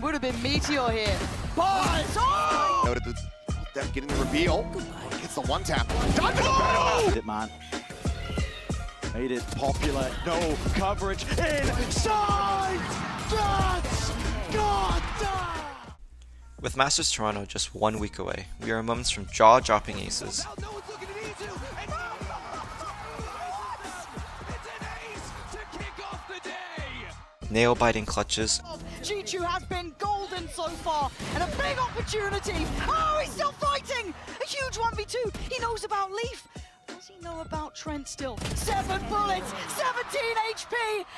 one would have been Meteor here. But Noted that getting the reveal. Gets the one tap. It, man. Made it popular. No coverage inside. That's God damn. With Masters Toronto just 1 week away, we are moments from jaw-dropping aces, nail-biting clutches, Chichu has been golden so far, and a big opportunity. Oh, he's still fighting! A huge 1v2. He knows about Leaf. Does he know about Trent still? 7 bullets, 17 HP,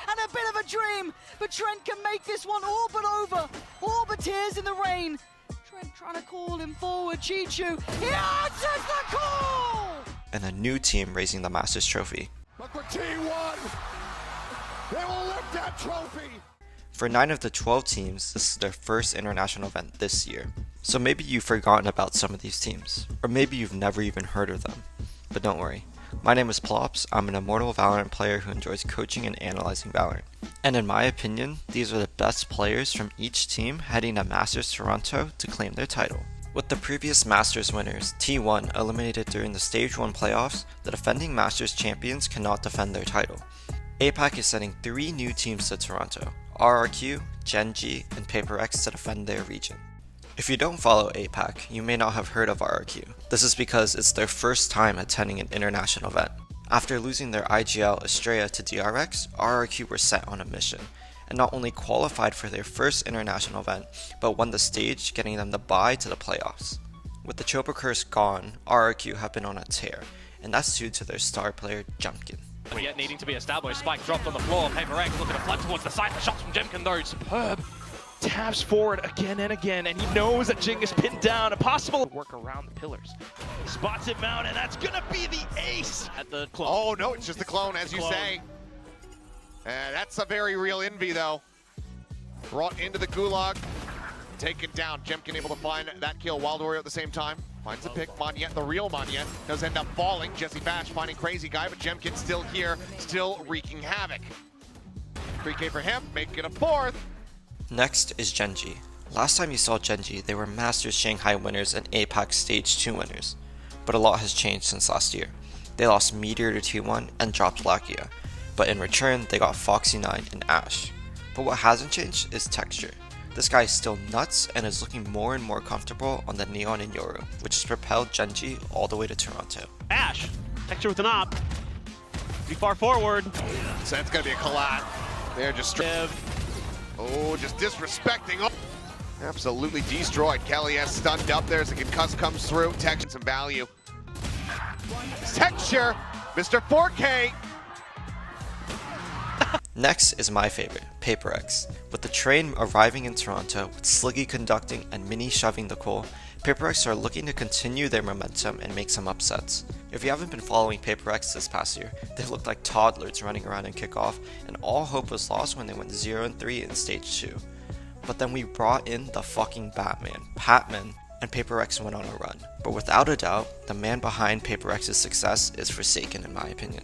and a bit of a dream. But Trent can make this one all but over. All but tears in the rain. Trent trying to call him forward. Chichu, he answers the call! and a new team raising the Masters trophy. Look for T1! They will lift that trophy! For 9 of the 12 teams, this is their first international event this year. So maybe you've forgotten about some of these teams, or maybe you've never even heard of them. But don't worry, my name is Plops, I'm an Immortal Valorant player who enjoys coaching and analyzing Valorant. And in my opinion, these are the best players from each team heading to Masters Toronto to claim their title. With the previous Masters winners, T1, eliminated during the Stage 1 playoffs, the defending Masters champions cannot defend their title. APAC is sending 3 new teams to Toronto, RRQ, GenG, and PaperX to defend their region. If you don't follow APAC, you may not have heard of RRQ. This is because it's their first time attending an international event. After losing their IGL Estrella to DRX, RRQ were set on a mission, and not only qualified for their first international event, but won the stage, getting them the bye to the playoffs. With the Chopa curse gone, RRQ have been on a tear, and that's due to their star player Jemkin. Yet needing to be established, Spike dropped on the floor, PaperX looking to flood towards the side, the shots from Jemkin though, superb. Taps forward again and again, and he knows that Jing is pinned down, a possible work around the pillars. Spots him out, and that's gonna be the ace at the clone. Oh no, it's just the clone, as you say. That's a very real envy though. Brought into the gulag, taken down. Jemkin able to find that kill. Wild Warrior at the same time. Finds the pick. Monyet, the real Monyet, does end up falling. Jesse Bash finding Crazy Guy, but Jemkin still here, still wreaking havoc. 3K for him, making it a 4th. Next is GenG. Last time you saw GenG, they were Masters Shanghai winners and APAC Stage 2 winners. But a lot has changed since last year. They lost Meteor to T1 and dropped Lakia, but in return they got Foxy9 and Ash. But what hasn't changed is texture. This guy is still nuts and is looking more and more comfortable on the Neon and Yoru, which has propelled GenG all the way to Toronto. Ash, texture with an op. Be far forward. So that's gonna be a collab. They're just just disrespecting. Oh, absolutely destroyed. Kelly has stunned up there as the concuss comes through. Texture some value. Texture, Mr. 4K. Next is my favorite, PaperX. With the train arriving in Toronto, with Sliggy conducting and Mini shoving the coal, PaperX are looking to continue their momentum and make some upsets. If you haven't been following PaperX this past year, they looked like toddlers running around in kickoff, and all hope was lost when they went 0-3 in Stage 2. But then we brought in the fucking Batman, Patman, and PaperX went on a run. But without a doubt, the man behind PaperX's success is Forsaken in my opinion.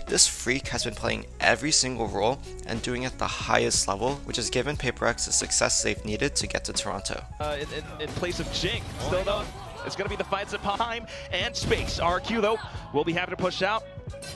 This freak has been playing every single role and doing it at the highest level, which has given PaperX the success they've needed to get to Toronto. In place of Jing, still though, it's going to be the fights at time and space. RQ though, will be happy to push out,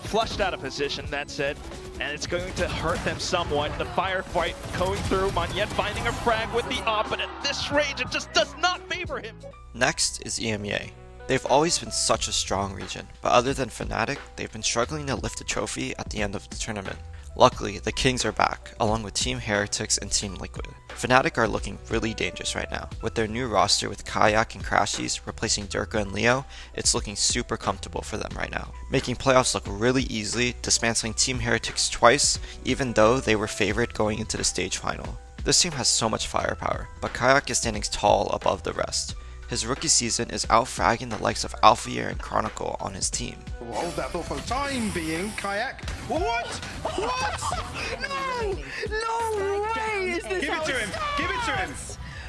flushed out of position, that said, and it's going to hurt them somewhat. The firefight going through, Monyet finding a frag with the op, but at this range it just does not favor him. Next is EMEA. They've always been such a strong region, but other than Fnatic, they've been struggling to lift the trophy at the end of the tournament. Luckily, the Kings are back, along with Team Heretics and Team Liquid. Fnatic are looking really dangerous right now. With their new roster with Kajaak and Crashies replacing Durka and Leo, it's looking super comfortable for them right now, making playoffs look really easy, dismantling Team Heretics twice, even though they were favored going into the stage final. This team has so much firepower, but Kajaak is standing tall above the rest. His rookie season is out-fragging the likes of Alphayear and Chronicle on his team. Hold that thought for the time being, Kajaak. What? What? No! No way is this Give it to him! Give it to him!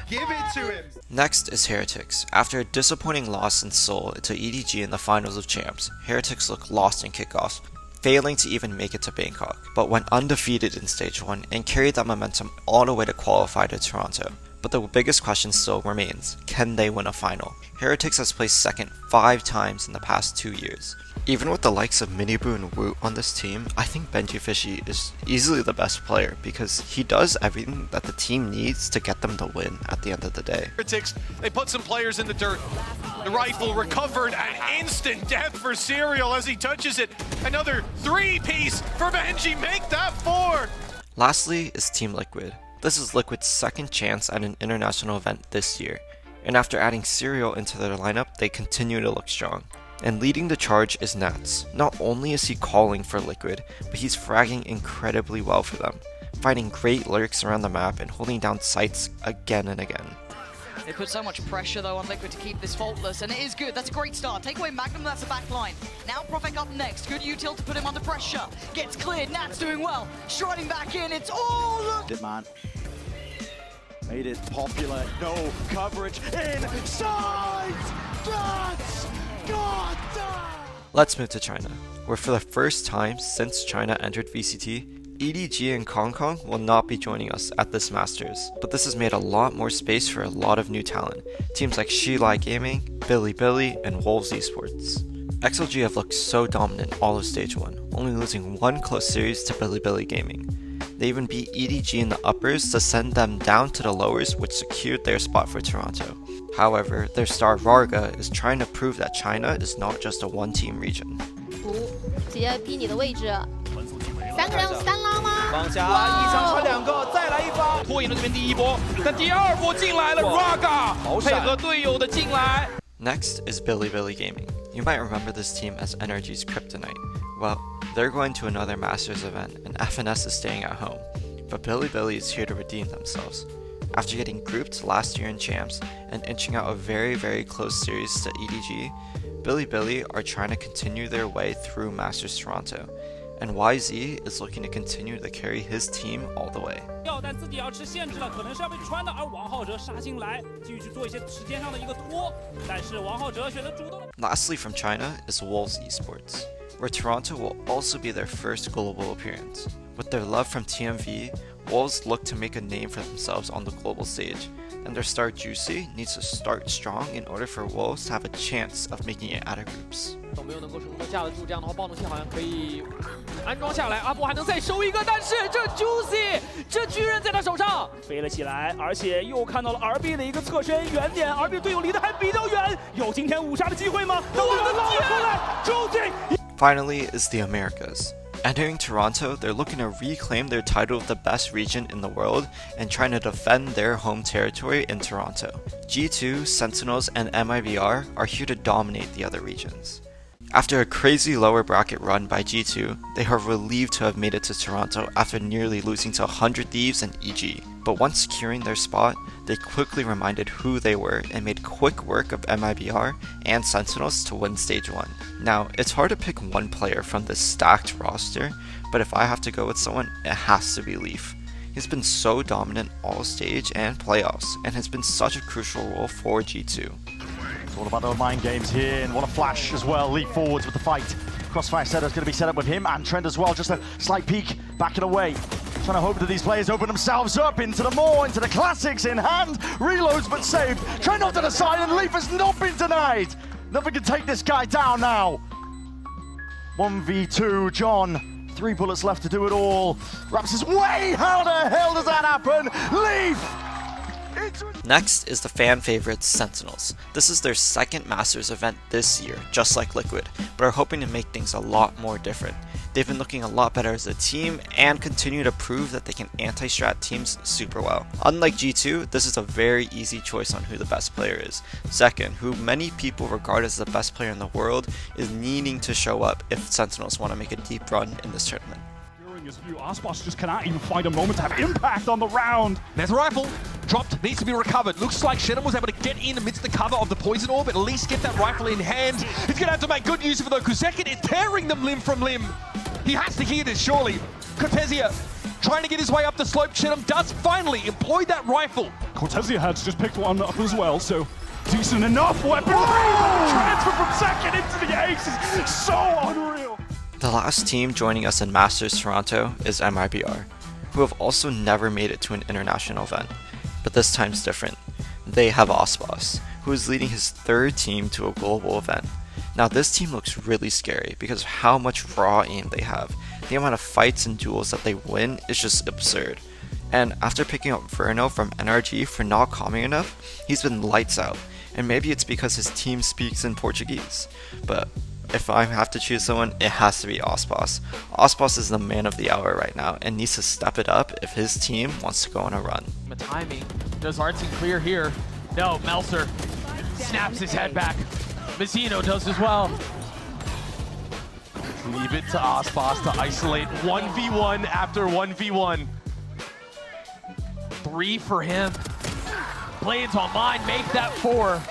Give it to him! Next is Heretics. After a disappointing loss in Seoul to EDG in the Finals of Champs, Heretics look lost in kickoffs, failing to even make it to Bangkok, but went undefeated in Stage 1 and carried that momentum all the way to qualify to Toronto. But the biggest question still remains, can they win a final? Heretics has placed second 5 times in the past 2 years. Even with the likes of Miniboo and Woot on this team, I think Benji Fishy is easily the best player because he does everything that the team needs to get them to win at the end of the day. Heretics, they put some players in the dirt. The rifle recovered at instant death for Serial as he touches it. Another 3-piece for Benji, make that 4! Lastly is Team Liquid. This is Liquid's second chance at an international event this year, and after adding Serial into their lineup, they continue to look strong. And leading the charge is Nats. Not only is he calling for Liquid, but he's fragging incredibly well for them, finding great lurks around the map and holding down sites again and again. They put so much pressure though on Liquid to keep this faultless, and it is good. That's a great start. Take away Magnum, that's the back line. Now Profek up next. Good util to put him under pressure. Gets cleared, Nat's doing well. Striding back in, it's all look. It, man. Made it popular. No coverage inside. That's God damn. Let's move to China, where for the first time since China entered VCT, EDG and Kong Kong will not be joining us at this Masters, but this has made a lot more space for a lot of new talent. Teams like Shilai Gaming, Bilibili, and Wolves Esports. XLG have looked so dominant all of Stage 1, only losing one close series to Bilibili Gaming. They even beat EDG in the uppers to send them down to the lowers, which secured their spot for Toronto. However, their star Varga is trying to prove that China is not just a one-team region. 直接逼你的位置，3个人3拉吗？放下，一场传2个，再来一发，拖赢了这边第一波，但第二波进来了 ，Raga 配合队友的进来。 Next is Bilibili Gaming. You might remember this team as NRG's Kryptonite. Well, they're going to another Masters event, and FNS is staying at home. But Bilibili is here to redeem themselves. After getting grouped last year in Champs and inching out a very close series to EDG, Bilibili are trying to continue their way through Masters Toronto, and YZ is looking to continue to carry his team all the way. Lastly from China is Wolves Esports, where Toronto will also be their first global appearance. With their love from TMV, Wolves look to make a name for themselves on the global stage, and their star Juicy needs to start strong in order for Wolves to have a chance of making it out of groups. 没有能够成功的架得住，这样的话暴怒器好像可以安装下来。阿布还能再收一个，但是这 Juicy 这巨人在他手上飞了起来，而且又看到了 RB 的一个侧身远点 ，RB 队友离得还比较远，有今天5杀的机会吗？能不能捞出来 ？Juicy。 Finally is the Americas. Entering Toronto, they're looking to reclaim their title of the best region in the world and trying to defend their home territory in Toronto. G2, Sentinels, and MIBR are here to dominate the other regions. After a crazy lower bracket run by G2, they are relieved to have made it to Toronto after nearly losing to 100 Thieves and EG. But once securing their spot, they quickly reminded who they were and made quick work of MIBR and Sentinels to win Stage 1. Now, it's hard to pick one player from this stacked roster, but if I have to go with someone, it has to be Leaf. He's been so dominant all stage and playoffs, and has been such a crucial role for G2. It's all about those mind games here, and what a flash as well. Leap forwards with the fight. Crossfire setter's going to be set up with him and Trent as well. Just a slight peek, backing away. Trying to hope that these players open themselves up into the more, into the classics in hand. Reloads but saved. Trent off to the side, and Leaf has not been denied. Nothing can take this guy down now. 1v2, John. 3 bullets left to do it all. Raps his way. How the hell does that happen? Leaf! Next is the fan favorite Sentinels. This is their second Masters event this year, just like Liquid, but are hoping to make things a lot more different. They've been looking a lot better as a team and continue to prove that they can anti-strat teams super well. Unlike G2, this is a very easy choice on who the best player is. Zekken, who many people regard as the best player in the world, is needing to show up if Sentinels want to make a deep run in this tournament. Aspas just cannot even find a moment to have impact on the round. There's a rifle. Dropped, needs to be recovered. Looks like Shannon was able to get in amidst the cover of the poison orb, at least get that rifle in hand. He's going to have to make good use of it though, because Zekken is tearing them limb from limb. He has to hear this, surely. Cortesia trying to get his way up the slope. Shannon does finally employ that rifle. Cortesia has just picked one up as well, so decent enough weapon. Transfer from Zekken into the ace is so unreal. The last team joining us in Masters Toronto is MIBR, who have also never made it to an international event. but this time's different. They have Aspas, who is leading his 3rd team to a global event. Now this team looks really scary because of how much raw aim they have. The amount of fights and duels that they win is just absurd. And after picking up Verno from NRG for not calming enough, he's been lights out. And maybe it's because his team speaks in Portuguese. But if I have to choose someone, it has to be Aspas. Aspas is the man of the hour right now and needs to step it up if his team wants to go on a run. The timing. Does Artsy clear here? No, Melser snaps his head back. Mazzino does as well. Leave it to Aspas to isolate 1v1 after 1v1. 3 for him. Blades online, make that 4.